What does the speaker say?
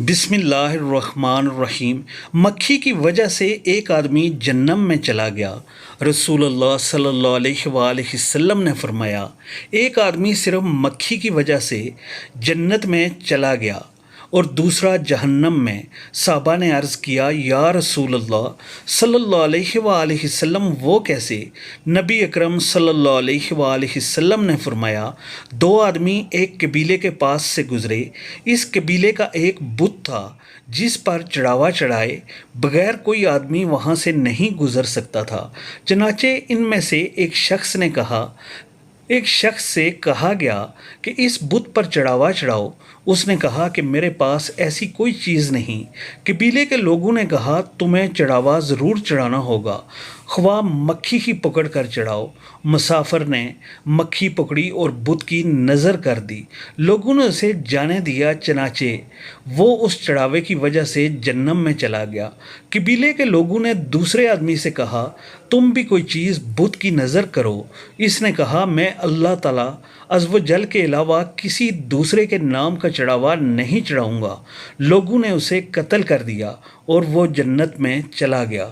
بسم اللہ الرحمن الرحیم۔ مکھی کی وجہ سے ایک آدمی جہنم میں چلا گیا۔ رسول اللہ صلی اللہ علیہ وآلہ وسلم نے فرمایا، ایک آدمی صرف مکھی کی وجہ سے جنت میں چلا گیا اور دوسرا جہنم میں۔ صحابہ نے عرض کیا، یا رسول اللہ صلی اللہ علیہ وآلہ وسلم وہ کیسے؟ نبی اکرم صلی اللہ علیہ وآلہ وسلم نے فرمایا، دو آدمی ایک قبیلے کے پاس سے گزرے۔ اس قبیلے کا ایک بت تھا جس پر چڑھاوا چڑھائے بغیر کوئی آدمی وہاں سے نہیں گزر سکتا تھا۔ چنانچہ ان میں سے ایک شخص سے کہا گیا کہ اس بت پر چڑھاوا چڑھاؤ۔ اس نے کہا کہ میرے پاس ایسی کوئی چیز نہیں۔ قبیلے کے لوگوں نے کہا، تمہیں چڑھاوا ضرور چڑھانا ہوگا، خواہ مکھی کی پکڑ کر چڑھاؤ۔ مسافر نے مکھی پکڑی اور بت کی نظر کر دی۔ لوگوں نے اسے جانے دیا، چنانچہ وہ اس چڑھاوے کی وجہ سے جہنم میں چلا گیا۔ قبیلے کے لوگوں نے دوسرے آدمی سے کہا، تم بھی کوئی چیز بت کی نظر کرو۔ اس نے کہا، میں اللہ تعالیٰ عز و جل کے علاوہ کسی دوسرے کے نام کا چڑھاوا نہیں چڑھاؤں گا۔ لوگوں نے اسے قتل کر دیا اور وہ جنت میں چلا گیا۔